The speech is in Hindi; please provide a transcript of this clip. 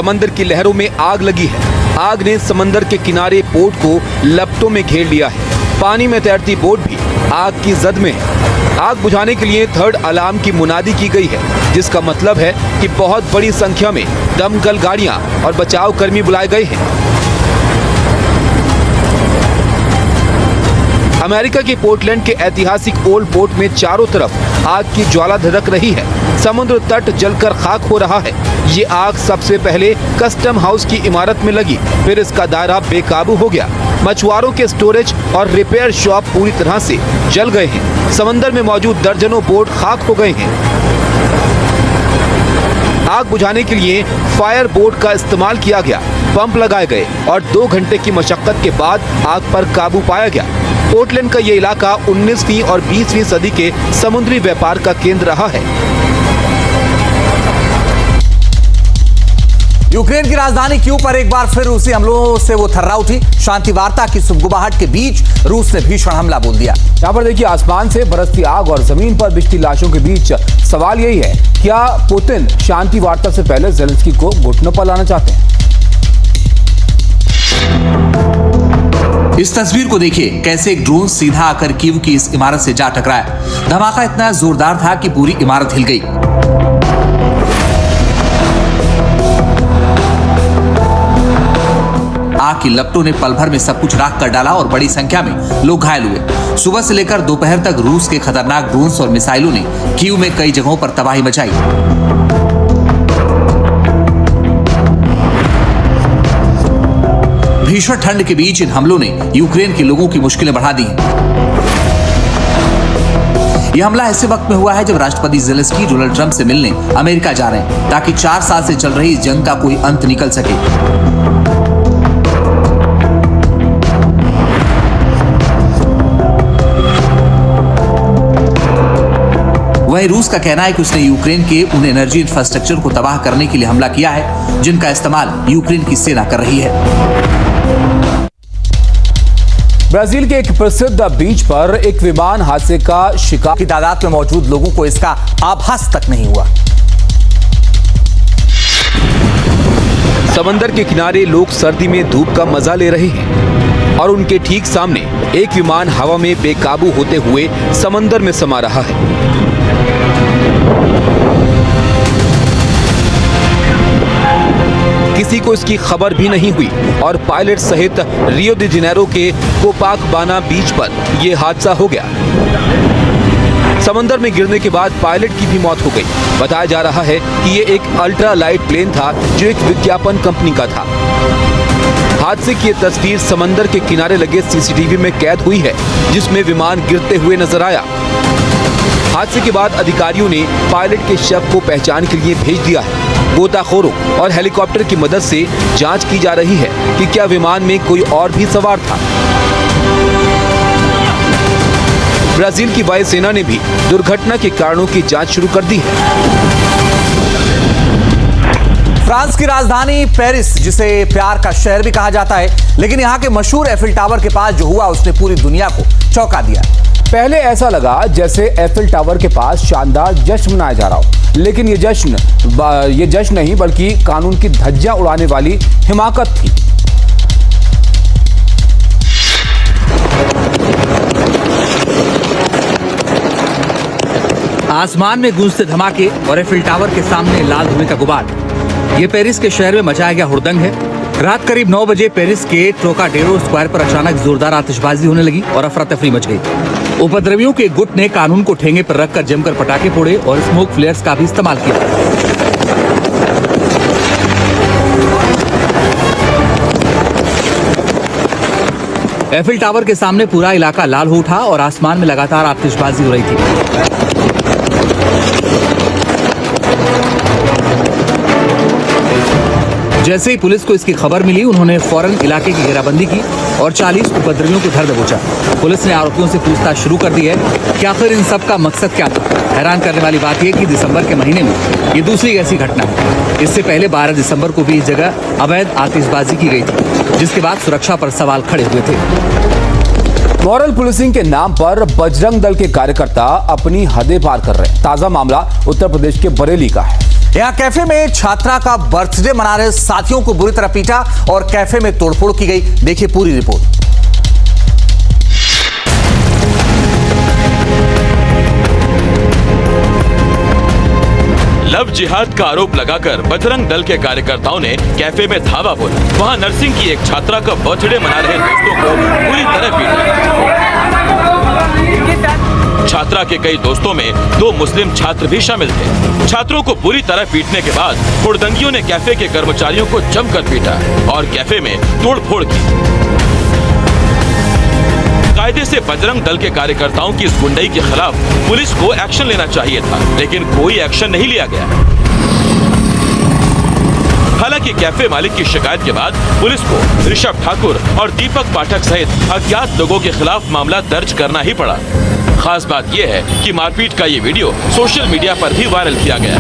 समंदर की लहरों में आग लगी है। आग ने समंदर के किनारे बोट को लपटों में घेर लिया है। पानी में तैरती बोट भी आग की जद में है। आग बुझाने के लिए थर्ड अलार्म की मुनादी की गई है, जिसका मतलब है कि बहुत बड़ी संख्या में दमकल गाड़ियां और बचाव कर्मी बुलाए गए हैं। अमेरिका के पोर्टलैंड के ऐतिहासिक ओल्ड पोर्ट में चारों तरफ आग की ज्वाला धधक रही है। समुद्र तट जलकर खाक हो रहा है। ये आग सबसे पहले कस्टम हाउस की इमारत में लगी, फिर इसका दायरा बेकाबू हो गया। मछुआरों के स्टोरेज और रिपेयर शॉप पूरी तरह से जल गए हैं। समंदर में मौजूद दर्जनों बोट खाक हो गए हैं। आग बुझाने के लिए फायर बोट का इस्तेमाल किया गया, पंप लगाए गए और 2 घंटे की मशक्कत के बाद आग पर काबू पाया गया। पोर्टलैंड का ये इलाका 19वीं और 20वीं सदी के समुद्री व्यापार का केंद्र रहा है। यूक्रेन की राजधानी कीव पर एक बार फिर रूसी हमलों से वो थर्रा उठी। शांति वार्ता की सुगबुगाहट के बीच रूस ने भीषण हमला बोल दिया। यहाँ पर देखिए, आसमान से बरसती आग और जमीन पर बिछती लाशों के बीच सवाल यही है, क्या पुतिन शांति वार्ता से पहले ज़ेलेंस्की को घुटनों पर लाना चाहते हैं? इस तस्वीर को देखिए, कैसे एक ड्रोन सीधा आकर कीव की इस इमारत से जा टकराया। धमाका इतना जोरदार था कि पूरी इमारत हिल गई। आग की लपटों ने पल भर में सब कुछ राख कर डाला और बड़ी संख्या में लोग घायल हुए। सुबह से लेकर दोपहर तक रूस के खतरनाक ड्रोन्स और मिसाइलों ने कीव में कई जगहों पर तबाही मचाई। भीषण ठंड के बीच इन हमलों ने यूक्रेन के लोगों की मुश्किलें बढ़ा दी। यह हमला ऐसे वक्त में हुआ है जब राष्ट्रपति ज़ेलेंस्की डोनाल्ड ट्रंप से मिलने अमेरिका जा रहे हैं, ताकि 4 साल से चल रही इस जंग का कोई अंत निकल सके। वहीं रूस का कहना है कि उसने यूक्रेन के उन एनर्जी इंफ्रास्ट्रक्चर को तबाह करने के लिए हमला किया है, जिनका इस्तेमाल यूक्रेन की सेना कर रही है। ब्राजील के एक प्रसिद्ध बीच पर एक विमान हादसे का शिकार की तादाद में मौजूद लोगों को इसका आभास तक नहीं हुआ। समंदर के किनारे लोग सर्दी में धूप का मजा ले रहे हैं और उनके ठीक सामने एक विमान हवा में बेकाबू होते हुए समंदर में समा रहा है। किसी को इसकी खबर भी नहीं हुई और पायलट सहित रियो डी जेनेरो के कोपाकबाना बीच पर यह हादसा हो गया। समंदर में गिरने के बाद पायलट की भी मौत हो गई। बताया जा रहा है कि ये एक अल्ट्रा लाइट प्लेन था जो एक विज्ञापन कंपनी का था। हादसे की तस्वीर समंदर के किनारे लगे सीसीटीवी में कैद हुई है, जिसमें विमान गिरते हुए नजर आया। हादसे के बाद अधिकारियों ने पायलट के शव को पहचान के लिए भेज दिया है। गोताखोरों और हेलीकॉप्टर की मदद से जांच की जा रही है कि क्या विमान में कोई और भी सवार था। ब्राजील की वायुसेना ने भी दुर्घटना के कारणों की जांच शुरू कर दी है। फ्रांस की राजधानी पेरिस, जिसे प्यार का शहर भी कहा जाता है, लेकिन यहाँ के मशहूर एफिल टावर के पास जो हुआ उसने पूरी दुनिया को चौंका दिया। पहले ऐसा लगा जैसे एफिल टावर के पास शानदार जश्न मनाया जा रहा हो, लेकिन ये जश्न नहीं बल्कि कानून की धज्जियां उड़ाने वाली हिमाकत थी। आसमान में गूंजते धमाके और एफिल टावर के सामने लाल धुएं का गुबार, ये पेरिस के शहर में मचाया गया हुड़दंग है। रात करीब 9 बजे पेरिस के ट्रोकाडेरो स्क्वायर पर अचानक जोरदार आतिशबाजी होने लगी और अफरा तफरी मच गई। उपद्रवियों के गुट ने कानून को ठेंगे पर रखकर जमकर पटाखे फोड़े और स्मोक फ्लेयर्स का भी इस्तेमाल किया। एफिल टावर के सामने पूरा इलाका लाल हो उठा और आसमान में लगातार आतिशबाजी हो रही थी। जैसे ही पुलिस को इसकी खबर मिली, उन्होंने फौरन इलाके की घेराबंदी की और 40 उपद्रवियों को घर दबोचा। पुलिस ने आरोपियों से पूछताछ शुरू कर दी है कि आखिर इन सब का मकसद क्या था। हैरान करने वाली बात यह कि दिसंबर के महीने में ये दूसरी ऐसी घटना है। इससे पहले 12 दिसंबर को भी इस जगह अवैध आतिशबाजी की गई थी, जिसके बाद सुरक्षा पर सवाल खड़े हुए थे। मॉरल पुलिसिंग के नाम पर बजरंग दल के कार्यकर्ता अपनी हदें पार कर रहे हैं। ताजा मामला उत्तर प्रदेश के बरेली का है। यहाँ कैफे में छात्रा का बर्थडे मना रहे साथियों को बुरी तरह पीटा और कैफे में तोड़फोड़ की गई। देखिए पूरी रिपोर्ट। लव जिहाद का आरोप लगाकर बजरंग दल के कार्यकर्ताओं ने कैफे में धावा बोला। वहां नर्सिंग की एक छात्रा का बर्थडे मना रहे दोस्तों को पूरी तरह पीटा। छात्रा के कई दोस्तों में 2 मुस्लिम छात्र भी शामिल थे। छात्रों को बुरी तरह पीटने के बाद हुड़दंगियों ने कैफे के कर्मचारियों को जमकर पीटा और कैफे में तोड़फोड़ की। कायदे से बजरंग दल के कार्यकर्ताओं की इस गुंडई के खिलाफ पुलिस को एक्शन लेना चाहिए था, लेकिन कोई एक्शन नहीं लिया गया। हालांकि कैफे मालिक की शिकायत के बाद पुलिस को ऋषभ ठाकुर और दीपक पाठक सहित अज्ञात लोगों के खिलाफ मामला दर्ज करना ही पड़ा। खास बात यह है कि मारपीट का ये वीडियो सोशल मीडिया पर भी वायरल किया गया।